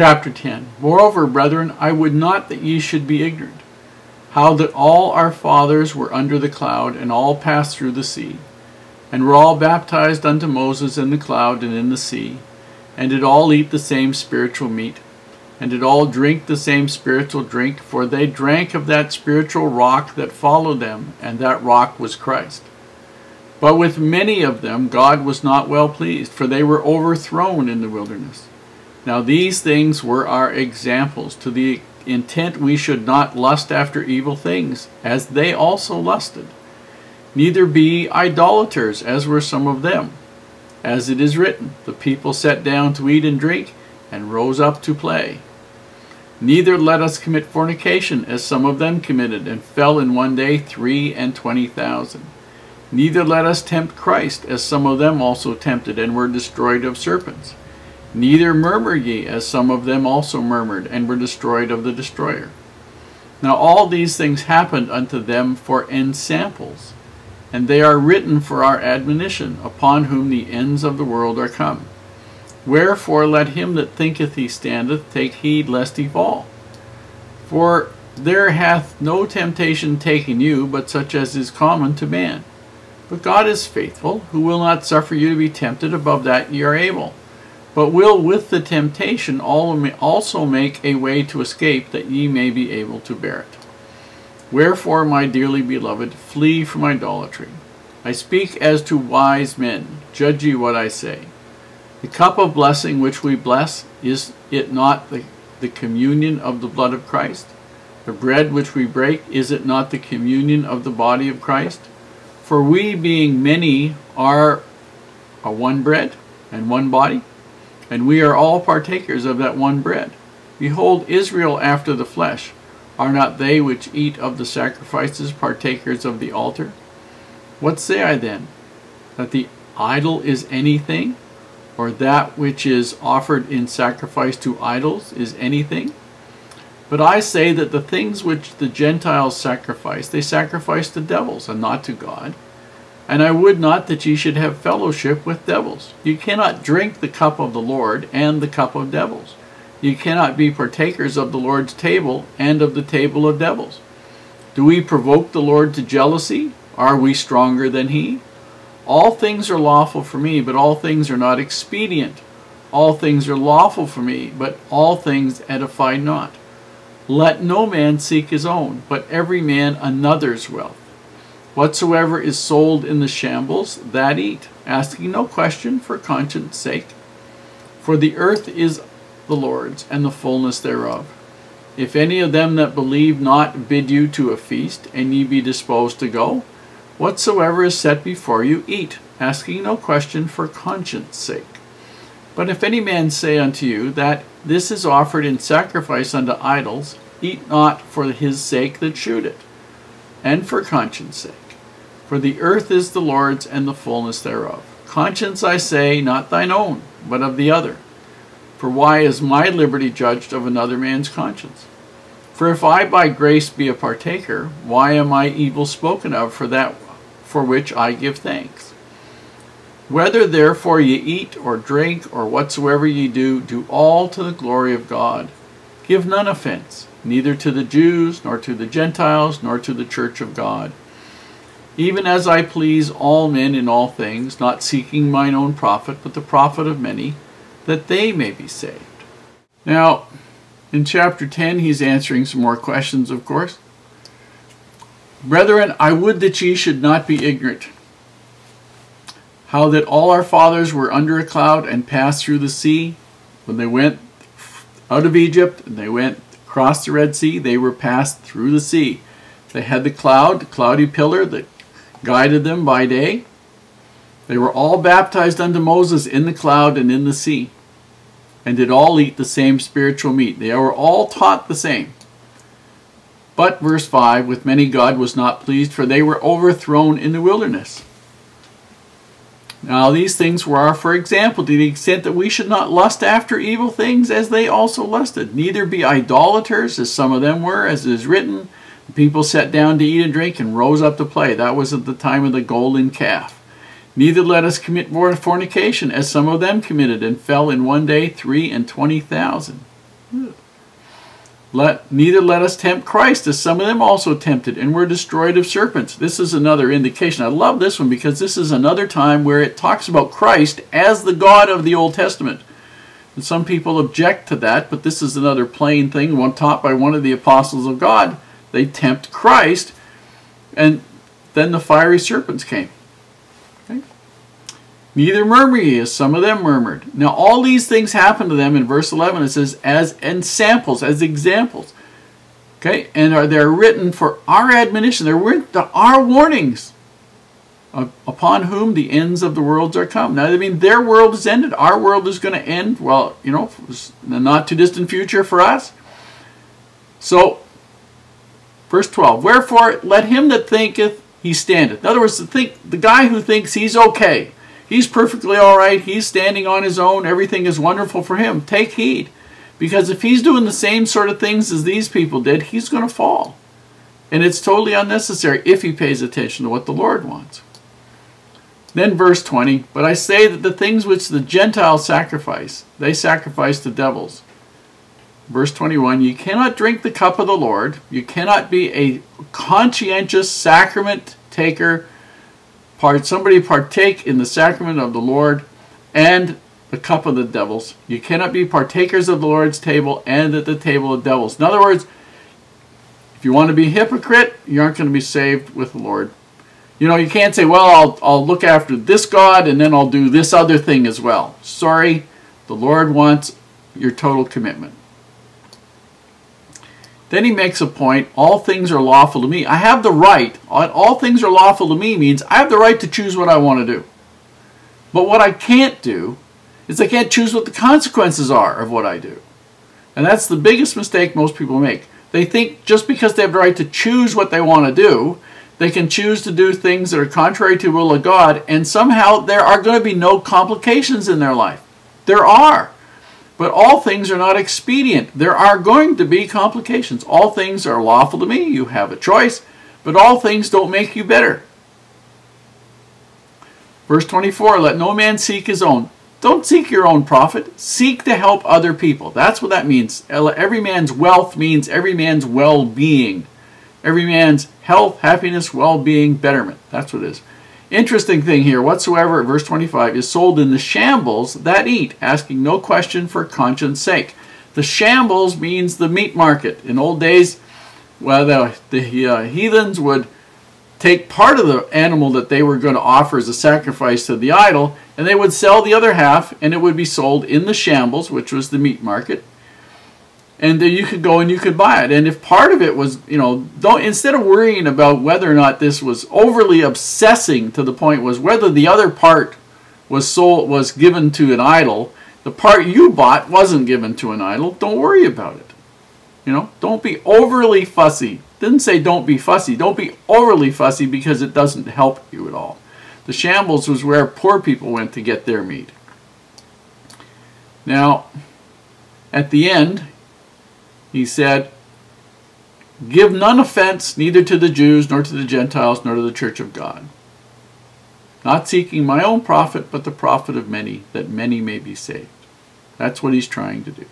Chapter 10. Moreover, brethren, I would not that ye should be ignorant, how that all our fathers were under the cloud, and all passed through the sea, and were all baptized unto Moses in the cloud and in the sea, and did all eat the same spiritual meat, and did all drink the same spiritual drink, for they drank of that spiritual rock that followed them, and that rock was Christ. But with many of them God was not well pleased, for they were overthrown in the wilderness. Now these things were our examples, to the intent we should not lust after evil things, as they also lusted. Neither be idolaters, as were some of them. As it is written, the people sat down to eat and drink, and rose up to play. Neither let us commit fornication, as some of them committed, and fell in one day 23,000. Neither let us tempt Christ, as some of them also tempted, and were destroyed of serpents. Neither murmur ye, as some of them also murmured, and were destroyed of the destroyer. Now all these things happened unto them for ensamples, and they are written for our admonition, upon whom the ends of the world are come. Wherefore let him that thinketh he standeth take heed lest he fall. For there hath no temptation taken you, but such as is common to man. But God is faithful, who will not suffer you to be tempted above that ye are able, but will with the temptation also make a way to escape, that ye may be able to bear it. Wherefore, my dearly beloved, flee from idolatry. I speak as to wise men. Judge ye what I say. The cup of blessing which we bless, is it not the communion of the blood of Christ? The bread which we break, is it not the communion of the body of Christ? For we, being many, are a one bread and one body, and we are all partakers of that one bread. Behold, Israel after the flesh, are not they which eat of the sacrifices partakers of the altar? What say I then? That the idol is anything, or that which is offered in sacrifice to idols is anything? But I say that the things which the Gentiles sacrifice, they sacrifice to devils, and not to God. And I would not that ye should have fellowship with devils. You cannot drink the cup of the Lord and the cup of devils. You cannot be partakers of the Lord's table and of the table of devils. Do we provoke the Lord to jealousy? Are we stronger than he? All things are lawful for me, but all things are not expedient. All things are lawful for me, but all things edify not. Let no man seek his own, but every man another's wealth. Whatsoever is sold in the shambles, that eat, asking no question for conscience sake. For the earth is the Lord's, and the fullness thereof. If any of them that believe not bid you to a feast, and ye be disposed to go, whatsoever is set before you, eat, asking no question for conscience sake. But if any man say unto you, that this is offered in sacrifice unto idols, eat not for his sake that shewed it, and for conscience sake. For the earth is the Lord's, and the fullness thereof. Conscience, I say, not thine own, but of the other. For why is my liberty judged of another man's conscience? For if I by grace be a partaker, why am I evil spoken of for that for which I give thanks? Whether therefore ye eat or drink, or whatsoever ye do, do all to the glory of God. Give none offense, neither to the Jews, nor to the Gentiles, nor to the church of God. Even as I please all men in all things, not seeking mine own profit, but the profit of many, that they may be saved. Now, in chapter 10, he's answering some more questions, of course. Brethren, I would that ye should not be ignorant, how that all our fathers were under a cloud and passed through the sea. When they went out of Egypt and they went across the Red Sea, they were passed through the sea. They had the cloud, the cloudy pillar that guided them by day. They were all baptized unto Moses in the cloud and in the sea, and did all eat the same spiritual meat. They were all taught the same. But, verse 5, with many God was not pleased, for they were overthrown in the wilderness. Now these things were for example, to the extent that we should not lust after evil things, as they also lusted. Neither be idolaters, as some of them were, as it is written, the people sat down to eat and drink, and rose up to play. That was at the time of the golden calf. Neither let us commit more fornication, as some of them committed, and fell in one day 23,000. Neither let us tempt Christ, as some of them also tempted, and were destroyed of serpents. This is another indication. I love this one because this is another time where it talks about Christ as the God of the Old Testament. And some people object to that, but this is another plain thing, one taught by one of the apostles of God. They tempt Christ, and then the fiery serpents came. Okay? Neither murmur ye, as some of them murmured. Now all these things happened to them in verse 11. It says, as samples, as examples. Okay? And they're written for our admonition. They're written to our warnings. Upon whom the ends of the worlds are come. Now, I mean, their world is ended. Our world is going to end, well, you know, in the not too distant future for us. So, verse 12. Wherefore, let him that thinketh he standeth. In other words, the guy who thinks he's okay, he's perfectly all right, he's standing on his own, everything is wonderful for him. Take heed. Because if he's doing the same sort of things as these people did, he's going to fall. And it's totally unnecessary if he pays attention to what the Lord wants. Then verse 20, but I say that the things which the Gentiles sacrifice, they sacrifice to devils. Verse 21, you cannot drink the cup of the Lord. You cannot be a conscientious sacrament taker. Somebody partake in the sacrament of the Lord and the cup of the devils. You cannot be partakers of the Lord's table and at the table of devils. In other words, if you want to be a hypocrite, you aren't going to be saved with the Lord. You know, you can't say, well, I'll look after this God and then I'll do this other thing as well. Sorry, the Lord wants your total commitment. Then he makes a point, all things are lawful to me. I have the right, all things are lawful to me means I have the right to choose what I want to do. But what I can't do is I can't choose what the consequences are of what I do. And that's the biggest mistake most people make. They think just because they have the right to choose what they want to do, they can choose to do things that are contrary to the will of God, and somehow there are going to be no complications in their life. There are. But all things are not expedient. There are going to be complications. All things are lawful to me. You have a choice. But all things don't make you better. Verse 24, let no man seek his own. Don't seek your own profit. Seek to help other people. That's what that means. Every man's wealth means every man's well-being. Every man's health, happiness, well-being, betterment. That's what it is. Interesting thing here, whatsoever, verse 25, is sold in the shambles that eat, asking no question for conscience sake. The shambles means the meat market. In old days, well, the heathens would take part of the animal that they were going to offer as a sacrifice to the idol, and they would sell the other half, and it would be sold in the shambles, which was the meat market. And you could go and you could buy it. And if part of it was, you know, instead of worrying about whether or not this was overly obsessing to the point was whether the other part was given to an idol, the part you bought wasn't given to an idol, don't worry about it. You know, don't be overly fussy. Didn't say don't be fussy. Don't be overly fussy because it doesn't help you at all. The shambles was where poor people went to get their meat. Now, at the end, he said, give none offense neither to the Jews, nor to the Gentiles, nor to the church of God. Not seeking my own profit, but the profit of many, that many may be saved. That's what he's trying to do.